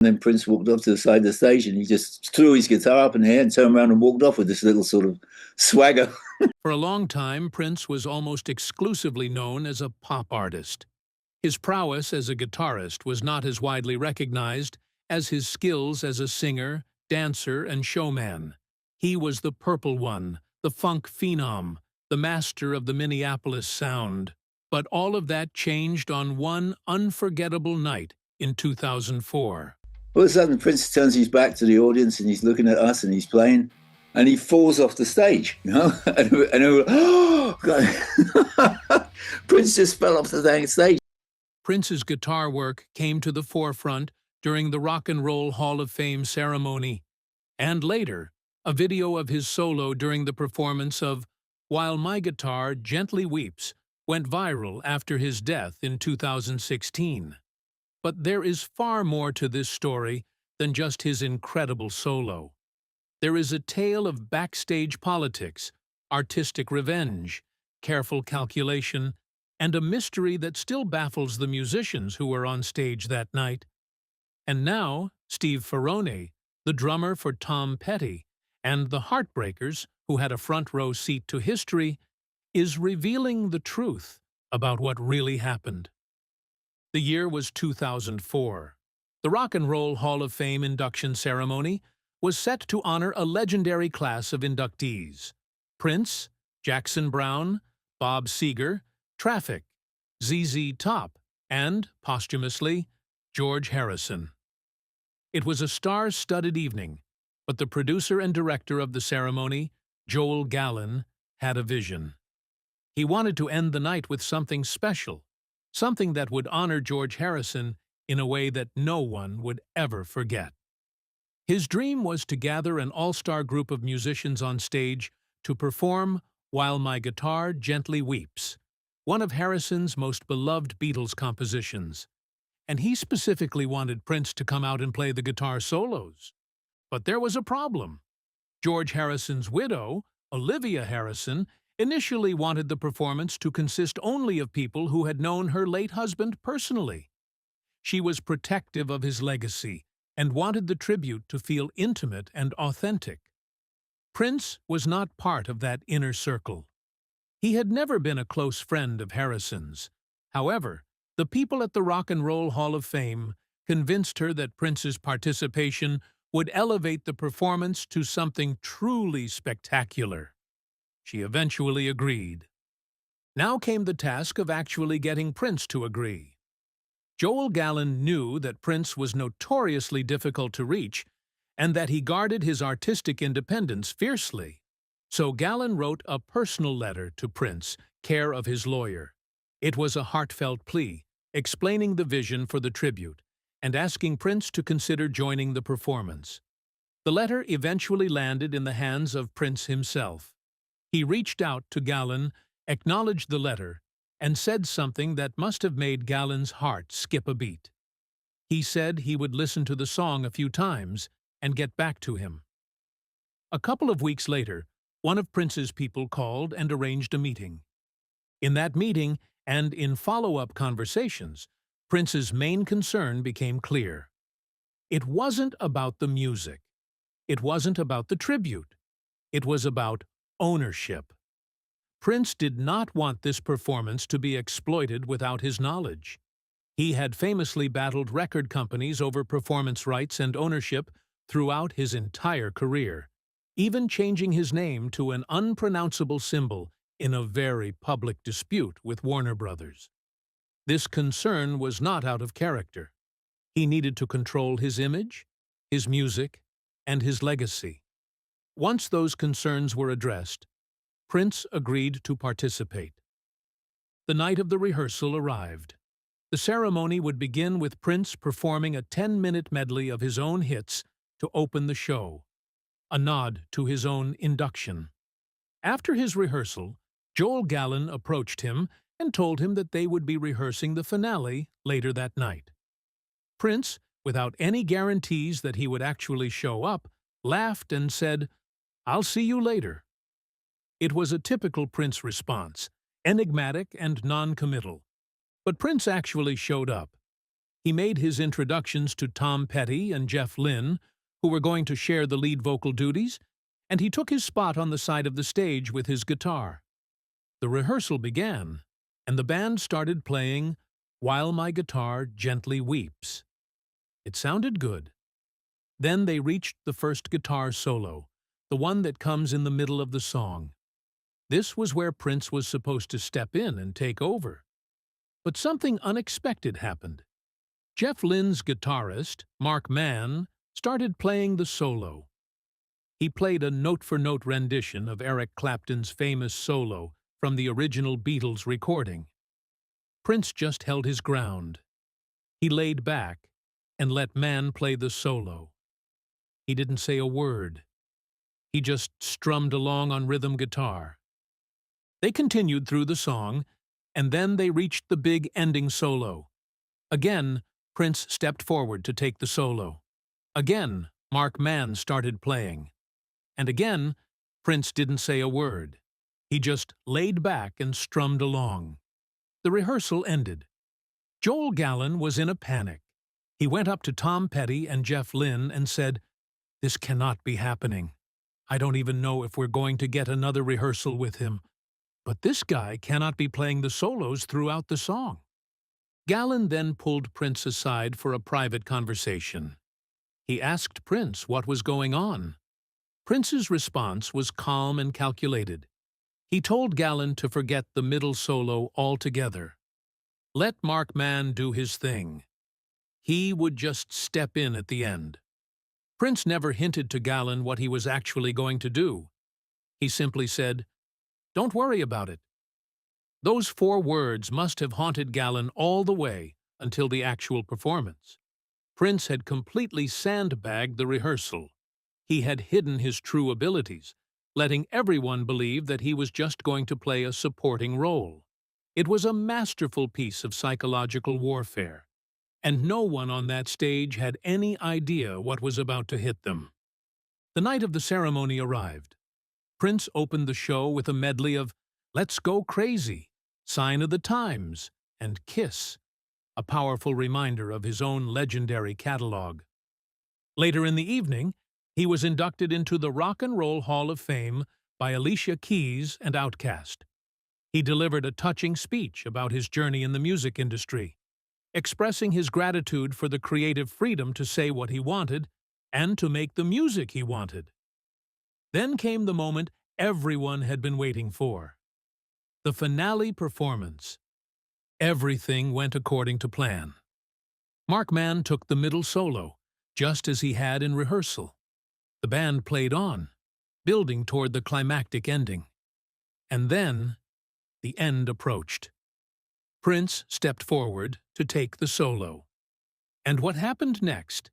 And then Prince walked off to the side of the stage and he just threw his guitar up in the air and turned around and walked off with this little sort of swagger. For a long time, Prince was almost exclusively known as a pop artist. His prowess as a guitarist was not as widely recognized as his skills as a singer, dancer, and showman. He was the Purple One, the funk phenom, the master of the Minneapolis sound. But all of that changed on one unforgettable night in 2004. All of a sudden, Prince turns his back to the audience and he's looking at us and he's playing, and he falls off the stage, and we're, oh, God. Prince just fell off the dang stage. Prince's guitar work came to the forefront during the Rock and Roll Hall of Fame ceremony, and later, a video of his solo during the performance of While My Guitar Gently Weeps went viral after his death in 2016. But there is far more to this story than just his incredible solo. There is a tale of backstage politics, artistic revenge, careful calculation, and a mystery that still baffles the musicians who were on stage that night. And now, Steve Ferrone, the drummer for Tom Petty, and the Heartbreakers, who had a front-row seat to history, is revealing the truth about what really happened. The year was 2004. The Rock and Roll Hall of Fame induction ceremony was set to honor a legendary class of inductees: Prince, Jackson Browne, Bob Seger, Traffic, ZZ Top, and, posthumously, George Harrison. It was a star-studded evening, but the producer and director of the ceremony, Joel Gallen, had a vision. He wanted to end the night with something special, something that would honor George Harrison in a way that no one would ever forget. His dream was to gather an all-star group of musicians on stage to perform While My Guitar Gently Weeps, one of Harrison's most beloved Beatles compositions. And he specifically wanted Prince to come out and play the guitar solos. But there was a problem. George Harrison's widow, Olivia Harrison, initially wanted the performance to consist only of people who had known her late husband personally. She was protective of his legacy and wanted the tribute to feel intimate and authentic. Prince was not part of that inner circle. He had never been a close friend of Harrison's. However, the people at the Rock and Roll Hall of Fame convinced her that Prince's participation would elevate the performance to something truly spectacular. She eventually agreed. Now came the task of actually getting Prince to agree. Joel Gallen knew that Prince was notoriously difficult to reach and that he guarded his artistic independence fiercely. So Gallen wrote a personal letter to Prince, care of his lawyer. It was a heartfelt plea, explaining the vision for the tribute and asking Prince to consider joining the performance. The letter eventually landed in the hands of Prince himself. He reached out to Gallen, acknowledged the letter, and said something that must have made Gallen's heart skip a beat. He said he would listen to the song a few times and get back to him. A couple of weeks later, one of Prince's people called and arranged a meeting. In that meeting, and in follow-up conversations, Prince's main concern became clear. It wasn't about the music. It wasn't about the tribute. It was about ownership. Prince did not want this performance to be exploited without his knowledge. He had famously battled record companies over performance rights and ownership throughout his entire career, even changing his name to an unpronounceable symbol in a very public dispute with Warner Brothers. This concern was not out of character. He needed to control his image, his music, and his legacy. Once those concerns were addressed, Prince agreed to participate. The night of the rehearsal arrived. The ceremony would begin with Prince performing a 10-minute medley of his own hits to open the show, a nod to his own induction. After his rehearsal, Joel Gallen approached him and told him that they would be rehearsing the finale later that night. Prince, without any guarantees that he would actually show up, laughed and said, "I'll see you later." It was a typical Prince response, enigmatic and non-committal. But Prince actually showed up. He made his introductions to Tom Petty and Jeff Lynne, who were going to share the lead vocal duties, and he took his spot on the side of the stage with his guitar. The rehearsal began, and the band started playing While My Guitar Gently Weeps. It sounded good. Then they reached the first guitar solo, the one that comes in the middle of the song. This was where Prince was supposed to step in and take over. But something unexpected happened. Jeff Lynne's guitarist, Mark Mann, started playing the solo. He played a note-for-note rendition of Eric Clapton's famous solo from the original Beatles recording. Prince just held his ground. He laid back and let Mann play the solo. He didn't say a word. He just strummed along on rhythm guitar. They continued through the song, and then they reached the big ending solo. Again, Prince stepped forward to take the solo. Again, Mark Mann started playing. And again, Prince didn't say a word. He just laid back and strummed along. The rehearsal ended. Joel Gallen was in a panic. He went up to Tom Petty and Jeff Lynne and said, "This cannot be happening. I don't even know if we're going to get another rehearsal with him. But this guy cannot be playing the solos throughout the song." Gallen then pulled Prince aside for a private conversation. He asked Prince what was going on. Prince's response was calm and calculated. He told Gallen to forget the middle solo altogether. Let Mark Mann do his thing. He would just step in at the end. Prince never hinted to Gallen what he was actually going to do. He simply said, "Don't worry about it." Those 4 words must have haunted Gallen all the way until the actual performance. Prince had completely sandbagged the rehearsal. He had hidden his true abilities, letting everyone believe that he was just going to play a supporting role. It was a masterful piece of psychological warfare, and no one on that stage had any idea what was about to hit them. The night of the ceremony arrived. Prince opened the show with a medley of "Let's Go Crazy," "Sign of the Times," and "Kiss," a powerful reminder of his own legendary catalog. Later in the evening, he was inducted into the Rock and Roll Hall of Fame by Alicia Keys and Outkast. He delivered a touching speech about his journey in the music industry, expressing his gratitude for the creative freedom to say what he wanted and to make the music he wanted. Then came the moment everyone had been waiting for. The finale performance. Everything went according to plan. Mark Mann took the middle solo, just as he had in rehearsal. The band played on, building toward the climactic ending. And then, the end approached. Prince stepped forward to take the solo. And what happened next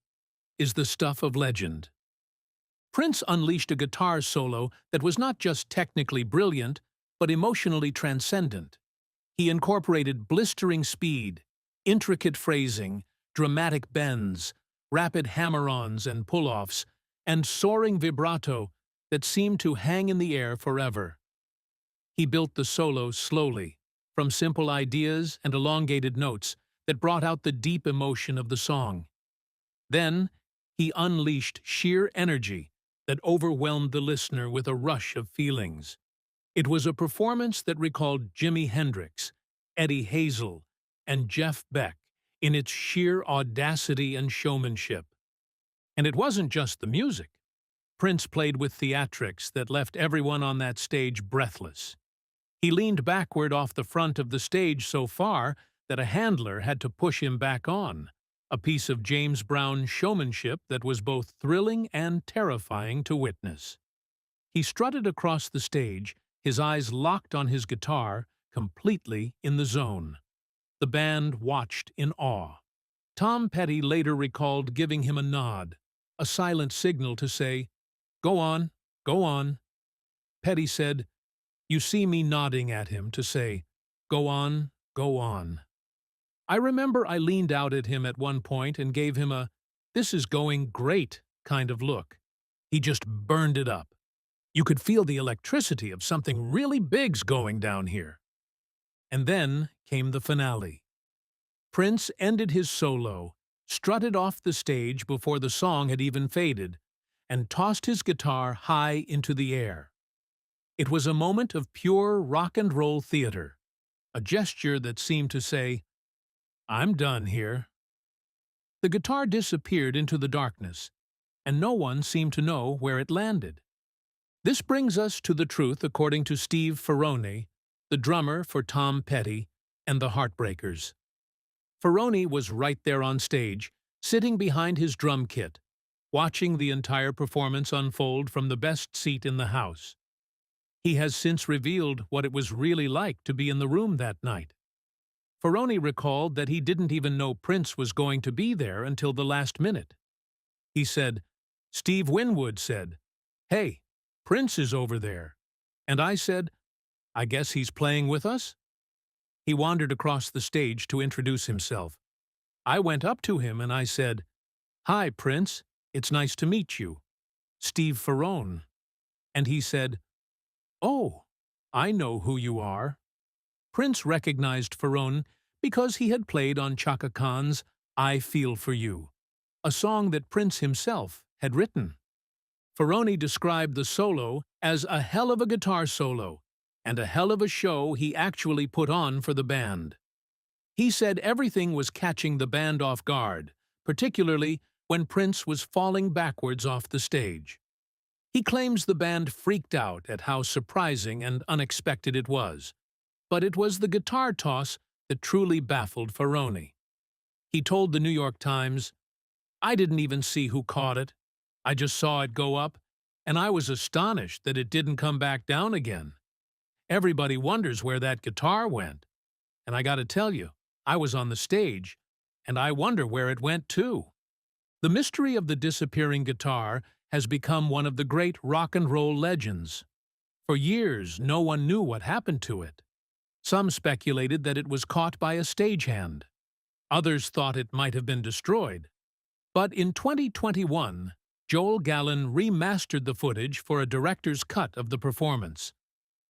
is the stuff of legend. Prince unleashed a guitar solo that was not just technically brilliant, but emotionally transcendent. He incorporated blistering speed, intricate phrasing, dramatic bends, rapid hammer-ons and pull-offs, and soaring vibrato that seemed to hang in the air forever. He built the solo slowly, from simple ideas and elongated notes that brought out the deep emotion of the song. Then, he unleashed sheer energy that overwhelmed the listener with a rush of feelings. It was a performance that recalled Jimi Hendrix, Eddie Hazel, and Jeff Beck in its sheer audacity and showmanship. And it wasn't just the music. Prince played with theatrics that left everyone on that stage breathless. He leaned backward off the front of the stage so far that a handler had to push him back on, a piece of James Brown showmanship that was both thrilling and terrifying to witness. He strutted across the stage, his eyes locked on his guitar, completely in the zone. The band watched in awe. Tom Petty later recalled giving him a nod, a silent signal to say, "Go on, go on." Petty said, "You see me nodding at him to say, 'Go on, go on.'" I remember I leaned out at him at one point and gave him a "this is going great" kind of look. He just burned it up. You could feel the electricity of something really big's going down here. And then came the finale. Prince ended his solo, strutted off the stage before the song had even faded, and tossed his guitar high into the air. It was a moment of pure rock and roll theater, a gesture that seemed to say, "I'm done here." The guitar disappeared into the darkness, and no one seemed to know where it landed. This brings us to the truth according to Steve Ferrone, the drummer for Tom Petty and the Heartbreakers. Ferrone was right there on stage, sitting behind his drum kit, watching the entire performance unfold from the best seat in the house. He has since revealed what it was really like to be in the room that night. Ferrone recalled that he didn't even know Prince was going to be there until the last minute. He said, "Steve Winwood said, 'Hey, Prince is over there.' And I said, 'I guess he's playing with us?' He wandered across the stage to introduce himself. I went up to him and I said, 'Hi, Prince, it's nice to meet you. Steve Ferrone.' And he said, 'Oh, I know who you are.'" Prince recognized Ferrone because he had played on Chaka Khan's "I Feel For You," a song that Prince himself had written. Ferrone described the solo as a hell of a guitar solo and a hell of a show he actually put on for the band. He said everything was catching the band off guard, particularly when Prince was falling backwards off the stage. He claims the band freaked out at how surprising and unexpected it was, but it was the guitar toss that truly baffled Ferrone. He told the New York Times, "I didn't even see who caught it. I just saw it go up, and I was astonished that it didn't come back down again. Everybody wonders where that guitar went. And I gotta tell you, I was on the stage, and I wonder where it went too." The mystery of the disappearing guitar has become one of the great rock and roll legends. For years, no one knew what happened to it. Some speculated that it was caught by a stagehand. Others thought it might have been destroyed. But in 2021, Joel Gallen remastered the footage for a director's cut of the performance.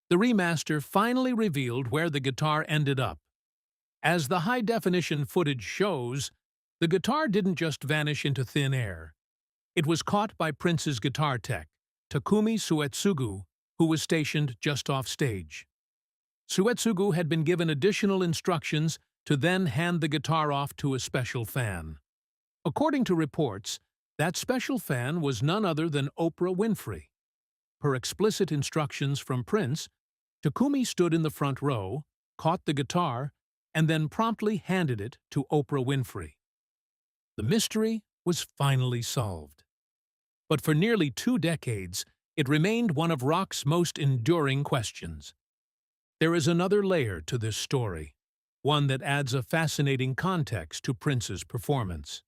The remaster finally revealed where the guitar ended up. As the high-definition footage shows, the guitar didn't just vanish into thin air. It was caught by Prince's guitar tech, Takumi Suetsugu, who was stationed just off stage. Suetsugu had been given additional instructions to then hand the guitar off to a special fan. According to reports, that special fan was none other than Oprah Winfrey. Per explicit instructions from Prince, Takumi stood in the front row, caught the guitar, and then promptly handed it to Oprah Winfrey. The mystery was finally solved. But for nearly 2 decades, it remained one of rock's most enduring questions. There is another layer to this story, one that adds a fascinating context to Prince's performance.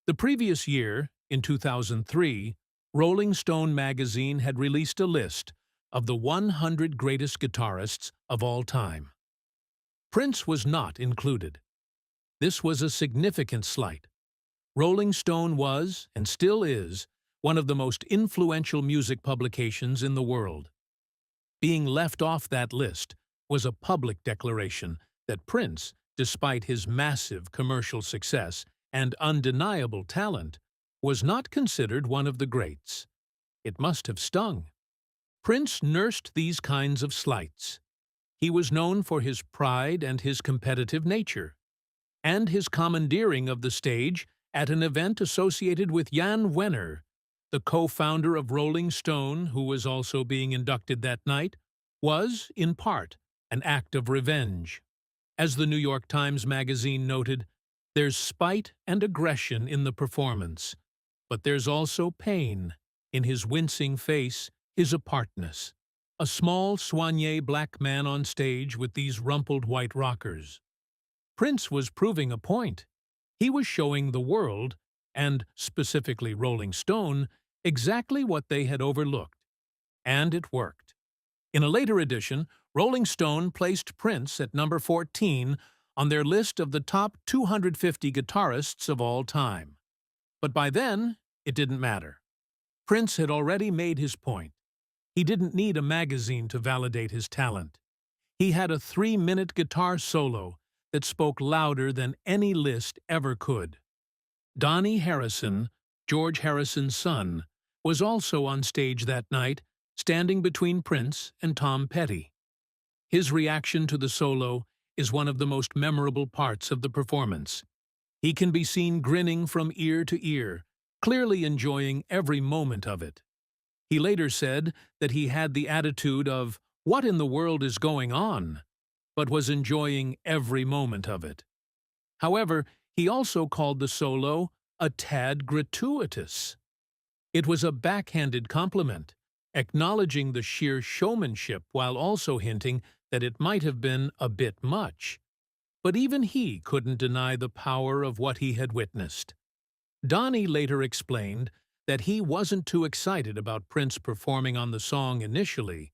The previous year, in 2003, Rolling Stone magazine had released a list of the 100 greatest guitarists of all time. Prince was not included. This was a significant slight. Rolling Stone was, and still is, one of the most influential music publications in the world. Being left off that list was a public declaration that Prince, despite his massive commercial success and undeniable talent, was not considered one of the greats. It must have stung. Prince nursed these kinds of slights. He was known for his pride and his competitive nature, and his commandeering of the stage at an event associated with Jan Wenner, the co-founder of Rolling Stone, who was also being inducted that night, was, in part, an act of revenge. As the New York Times magazine noted, "There's spite and aggression in the performance, but there's also pain in his wincing face, his apartness. A small, soigné black man on stage with these rumpled white rockers." Prince was proving a point. He was showing the world, and specifically Rolling Stone, exactly what they had overlooked. And it worked. In a later edition, Rolling Stone placed Prince at number 14 on their list of the top 250 guitarists of all time. But by then, it didn't matter. Prince had already made his point. He didn't need a magazine to validate his talent. He had a 3-minute guitar solo that spoke louder than any list ever could. Donnie Harrison, George Harrison's son, was also on stage that night, standing between Prince and Tom Petty. His reaction to the solo is one of the most memorable parts of the performance. He can be seen grinning from ear to ear, clearly enjoying every moment of it. He later said that he had the attitude of, "What in the world is going on?" but was enjoying every moment of it. However, he also called the solo a tad gratuitous. It was a backhanded compliment, acknowledging the sheer showmanship while also hinting that it might have been a bit much. But even he couldn't deny the power of what he had witnessed. Donnie later explained that he wasn't too excited about Prince performing on the song initially,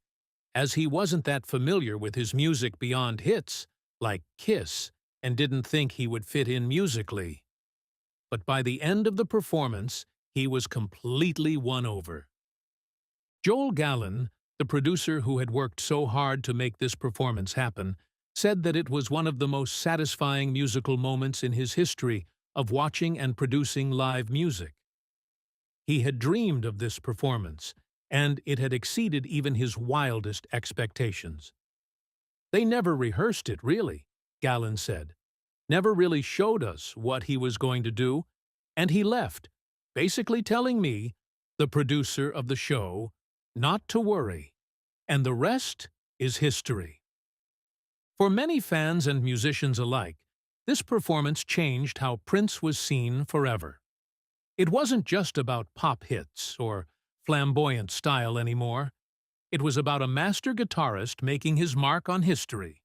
as he wasn't that familiar with his music beyond hits, like Kiss, and didn't think he would fit in musically. But by the end of the performance, he was completely won over. Joel Gallen, the producer who had worked so hard to make this performance happen, said that it was one of the most satisfying musical moments in his history of watching and producing live music. He had dreamed of this performance, and it had exceeded even his wildest expectations. "They never rehearsed it, really," Gallen said. "Never really showed us what he was going to do, and he left, basically telling me, the producer of the show, not to worry, and the rest is history." For many fans and musicians alike, this performance changed how Prince was seen forever. It wasn't just about pop hits or flamboyant style anymore. It was about a master guitarist making his mark on history.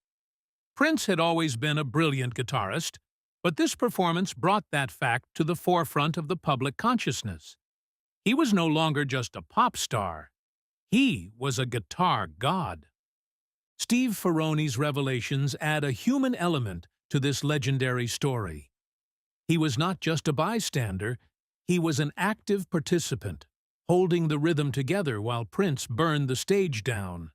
Prince had always been a brilliant guitarist, but this performance brought that fact to the forefront of the public consciousness. He was no longer just a pop star. He was a guitar god. Steve Ferrone's revelations add a human element to this legendary story. He was not just a bystander, he was an active participant, holding the rhythm together while Prince burned the stage down.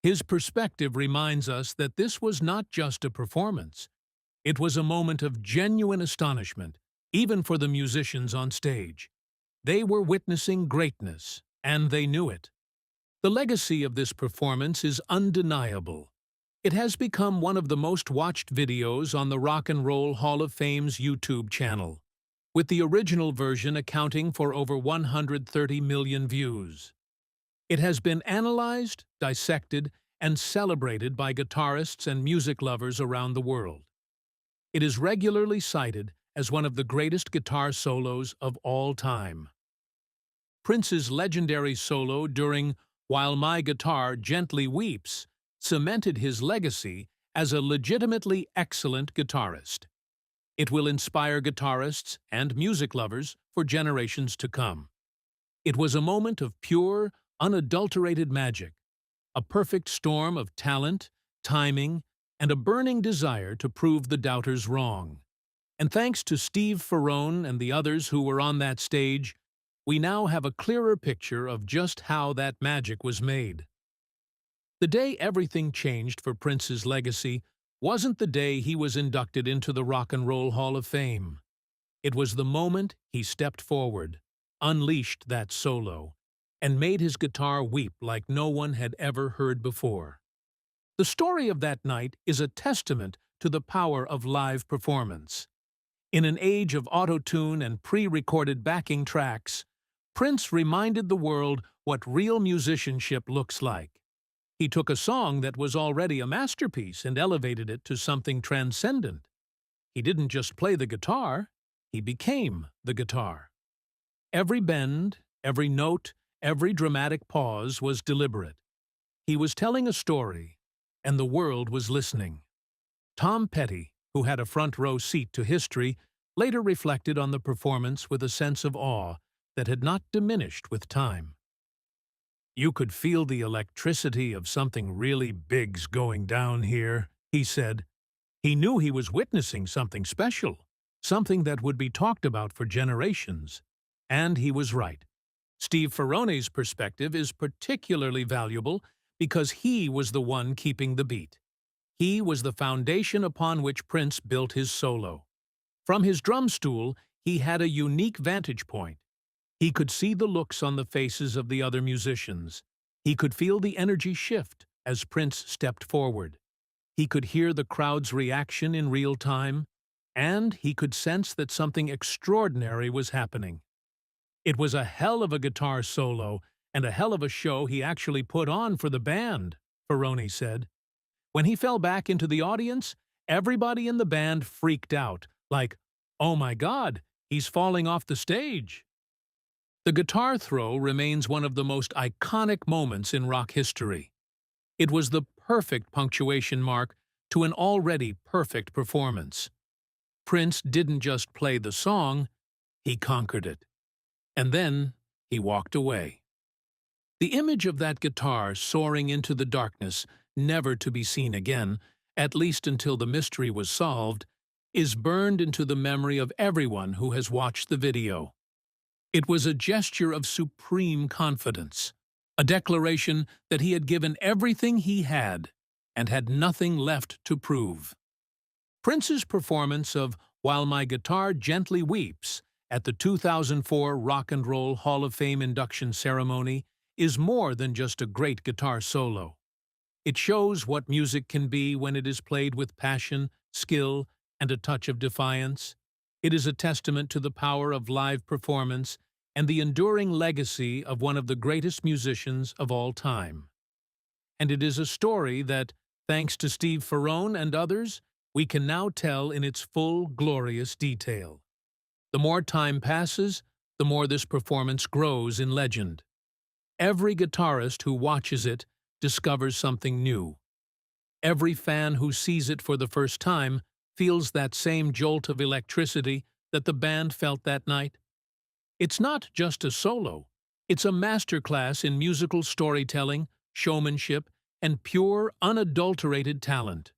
His perspective reminds us that this was not just a performance. It was a moment of genuine astonishment, even for the musicians on stage. They were witnessing greatness, and they knew it. The legacy of this performance is undeniable. It has become one of the most watched videos on the Rock and Roll Hall of Fame's YouTube channel, with the original version accounting for over 130 million views. It has been analyzed, dissected, and celebrated by guitarists and music lovers around the world. It is regularly cited as one of the greatest guitar solos of all time. Prince's legendary solo during "While My Guitar Gently Weeps" cemented his legacy as a legitimately excellent guitarist. It will inspire guitarists and music lovers for generations to come. It was a moment of pure, unadulterated magic, a perfect storm of talent, timing, and a burning desire to prove the doubters wrong. And thanks to Steve Ferrone and the others who were on that stage, we now have a clearer picture of just how that magic was made. The day everything changed for Prince's legacy wasn't the day he was inducted into the Rock and Roll Hall of Fame. It was the moment he stepped forward, unleashed that solo, and made his guitar weep like no one had ever heard before. The story of that night is a testament to the power of live performance. In an age of auto-tune and pre-recorded backing tracks, Prince reminded the world what real musicianship looks like. He took a song that was already a masterpiece and elevated it to something transcendent. He didn't just play the guitar, he became the guitar. Every bend, every note, every dramatic pause was deliberate. He was telling a story, and the world was listening. Tom Petty, who had a front-row seat to history, later reflected on the performance with a sense of awe that had not diminished with time. "You could feel the electricity of something really big's going down here," he said. He knew he was witnessing something special, something that would be talked about for generations. And he was right. Steve Ferrone's perspective is particularly valuable because he was the one keeping the beat. He was the foundation upon which Prince built his solo. From his drum stool, he had a unique vantage point. He could see the looks on the faces of the other musicians. He could feel the energy shift as Prince stepped forward. He could hear the crowd's reaction in real time, and he could sense that something extraordinary was happening. It was a hell of a guitar solo and a hell of a show he actually put on for the band, Ferrone said. When he fell back into the audience, everybody in the band freaked out, like, "Oh my God, he's falling off the stage." The guitar throw remains one of the most iconic moments in rock history. It was the perfect punctuation mark to an already perfect performance. Prince didn't just play the song, he conquered it. And then he walked away. The image of that guitar soaring into the darkness, never to be seen again, at least until the mystery was solved, is burned into the memory of everyone who has watched the video. It was a gesture of supreme confidence, a declaration that he had given everything he had and had nothing left to prove. Prince's performance of While My Guitar Gently Weeps at the 2004 Rock and Roll Hall of Fame induction ceremony is more than just a great guitar solo. It shows what music can be when it is played with passion, skill, and a touch of defiance. It is a testament to the power of live performance and the enduring legacy of one of the greatest musicians of all time. And it is a story that, thanks to Steve Ferrone and others, we can now tell in its full, glorious detail. The more time passes, the more this performance grows in legend. Every guitarist who watches it discovers something new. Every fan who sees it for the first time feels that same jolt of electricity that the band felt that night. It's not just a solo. It's a masterclass in musical storytelling, showmanship, and pure, unadulterated talent.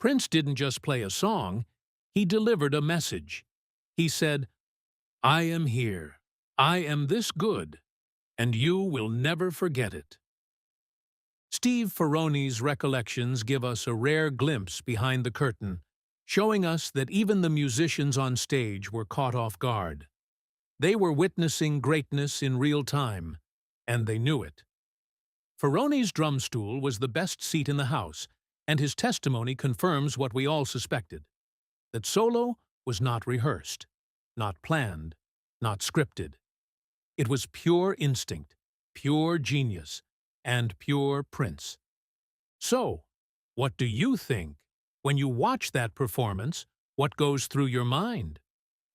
Prince didn't just play a song, he delivered a message. He said, "I am here. I am this good, and you will never forget it." Steve Ferrone's recollections give us a rare glimpse behind the curtain, showing us that even the musicians on stage were caught off guard. They were witnessing greatness in real time, and they knew it. Ferrone's drum stool was the best seat in the house, and his testimony confirms what we all suspected, that solo was not rehearsed, not planned, not scripted. It was pure instinct, pure genius, and pure Prince. So, what do you think? When you watch that performance, what goes through your mind?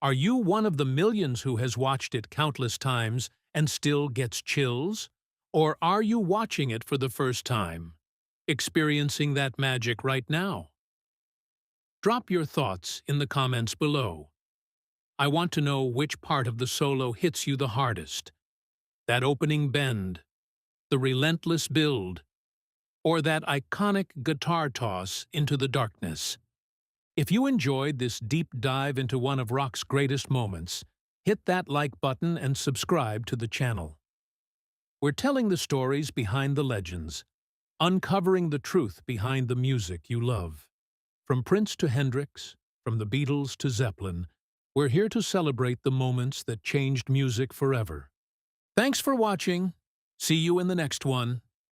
Are you one of the millions who has watched it countless times and still gets chills? Or are you watching it for the first time, experiencing that magic right now? Drop your thoughts in the comments below. I want to know which part of the solo hits you the hardest. That opening bend, the relentless build, or that iconic guitar toss into the darkness. If you enjoyed this deep dive into one of rock's greatest moments, hit that like button and subscribe to the channel. We're telling the stories behind the legends, uncovering the truth behind the music you love. From Prince to Hendrix, from the Beatles to Zeppelin, we're here to celebrate the moments that changed music forever. Thanks for watching. See you in the next one.